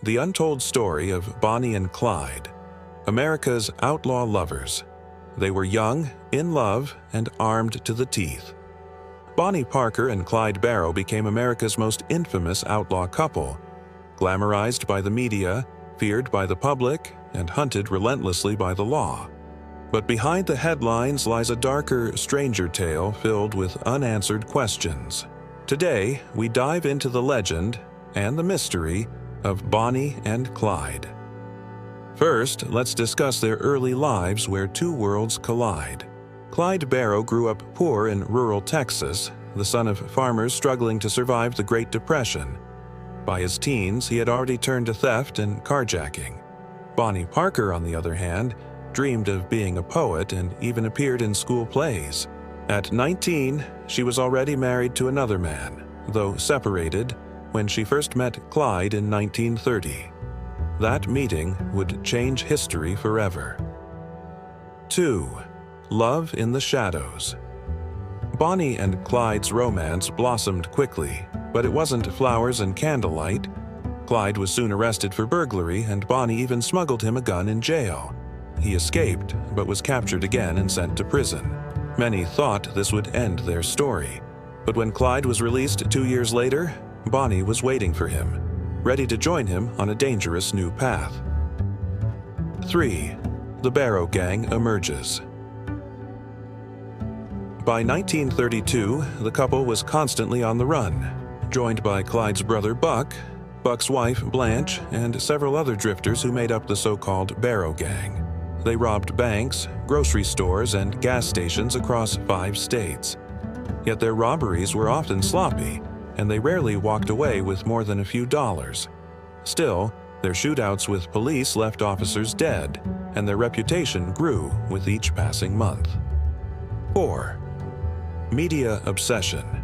The untold story of Bonnie and Clyde, America's outlaw lovers. They were young, in love, and armed to the teeth. Bonnie Parker and Clyde Barrow became America's most infamous outlaw couple, glamorized by the media, feared by the public, and hunted relentlessly by the law. But behind the headlines lies a darker, stranger tale filled with unanswered questions. Today, we dive into the legend and the mystery of Bonnie and Clyde. First, let's discuss their early lives where two worlds collide. Clyde Barrow grew up poor in rural Texas, the son of farmers struggling to survive the Great Depression. By his teens, he had already turned to theft and carjacking. Bonnie Parker, on the other hand, dreamed of being a poet and even appeared in school plays. At 19, she was already married to another man, though separated when she first met Clyde in 1930. That meeting would change history forever. 2. Love in the shadows. Bonnie and Clyde's romance blossomed quickly, but it wasn't flowers and candlelight. Clyde was soon arrested for burglary, and Bonnie even smuggled him a gun in jail. He escaped, but was captured again and sent to prison. Many thought this would end their story, but when Clyde was released 2 years later, Bonnie was waiting for him, ready to join him on a dangerous new path. 3. The Barrow Gang emerges. By 1932, the couple was constantly on the run, joined by Clyde's brother Buck, Buck's wife Blanche, and several other drifters who made up the so-called Barrow Gang. They robbed banks, grocery stores, and gas stations across 5 states. Yet their robberies were often sloppy, and they rarely walked away with more than a few dollars. Still, their shootouts with police left officers dead, and their reputation grew with each passing month. 4. Media obsession.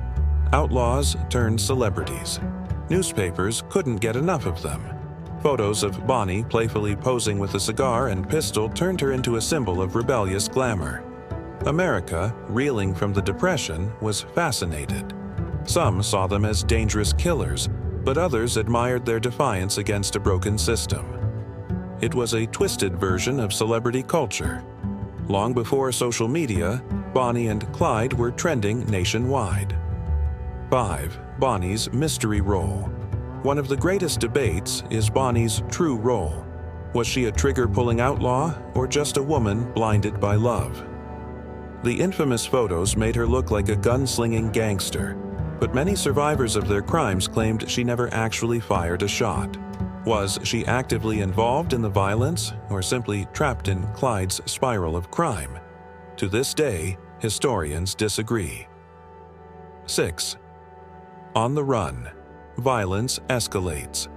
Outlaws turned celebrities. Newspapers couldn't get enough of them. Photos of Bonnie playfully posing with a cigar and pistol turned her into a symbol of rebellious glamour. America, reeling from the Depression, was fascinated. Some saw them as dangerous killers, but others admired their defiance against a broken system. It was a twisted version of celebrity culture. Long before social media, Bonnie and Clyde were trending nationwide. 5. Bonnie's mystery role. One of the greatest debates is Bonnie's true role. Was she a trigger-pulling outlaw or just a woman blinded by love? The infamous photos made her look like a gun-slinging gangster, but many survivors of their crimes claimed she never actually fired a shot. Was she actively involved in the violence or simply trapped in Clyde's spiral of crime? To this day, historians disagree. 6. On the run. Violence escalates.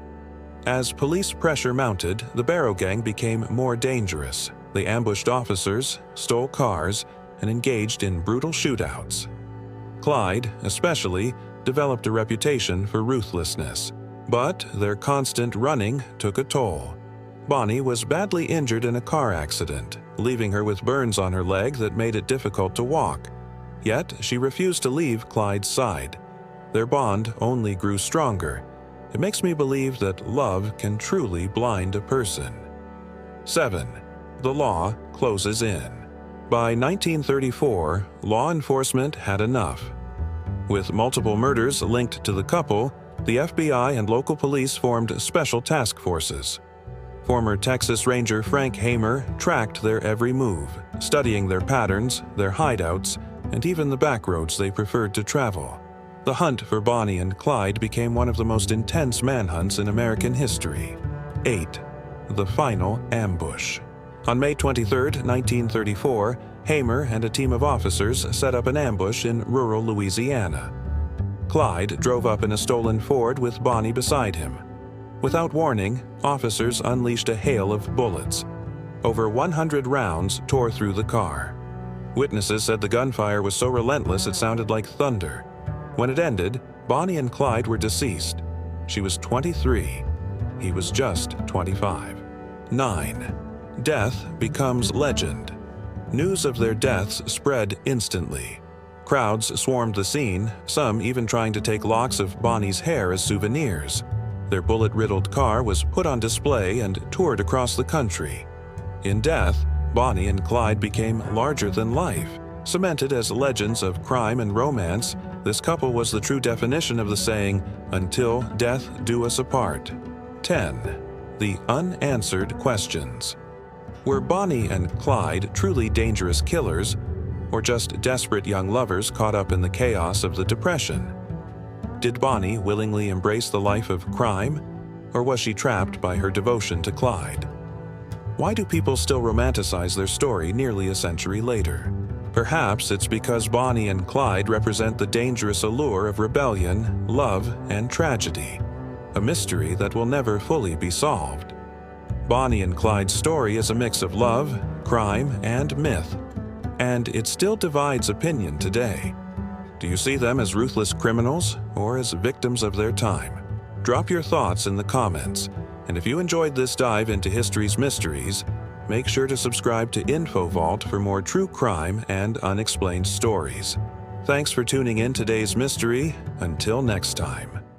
As police pressure mounted, the Barrow Gang became more dangerous. They ambushed officers, stole cars, and engaged in brutal shootouts. Clyde, especially, developed a reputation for ruthlessness, but their constant running took a toll. Bonnie was badly injured in a car accident, leaving her with burns on her leg that made it difficult to walk. Yet she refused to leave Clyde's side. Their bond only grew stronger. It makes me believe that love can truly blind a person. 7. The law closes in. By 1934, law enforcement had enough. With multiple murders linked to the couple, the FBI and local police formed special task forces. Former Texas Ranger Frank Hamer tracked their every move, studying their patterns, their hideouts, and even the back roads they preferred to travel. The hunt for Bonnie and Clyde became one of the most intense manhunts in American history. 8. The final ambush. On May 23, 1934, Hamer and a team of officers set up an ambush in rural Louisiana. Clyde drove up in a stolen Ford with Bonnie beside him. Without warning, officers unleashed a hail of bullets. Over 100 rounds tore through the car. Witnesses said the gunfire was so relentless it sounded like thunder. When it ended, Bonnie and Clyde were deceased. She was 23. He was just 25. 9. Death becomes legend. News of their deaths spread instantly. Crowds swarmed the scene, some even trying to take locks of Bonnie's hair as souvenirs. Their bullet-riddled car was put on display and toured across the country. In death, Bonnie and Clyde became larger than life. Cemented as legends of crime and romance, this couple was the true definition of the saying, "Until death do us apart." 10. The unanswered questions. Were Bonnie and Clyde truly dangerous killers, or just desperate young lovers caught up in the chaos of the Depression? Did Bonnie willingly embrace the life of crime, or was she trapped by her devotion to Clyde? Why do people still romanticize their story nearly a century later? Perhaps it's because Bonnie and Clyde represent the dangerous allure of rebellion, love, and tragedy, a mystery that will never fully be solved. Bonnie and Clyde's story is a mix of love, crime, and myth, and it still divides opinion today. Do you see them as ruthless criminals or as victims of their time? Drop your thoughts in the comments, and if you enjoyed this dive into history's mysteries, make sure to subscribe to InfoVault for more true crime and unexplained stories. Thanks for tuning in today's mystery. Until next time.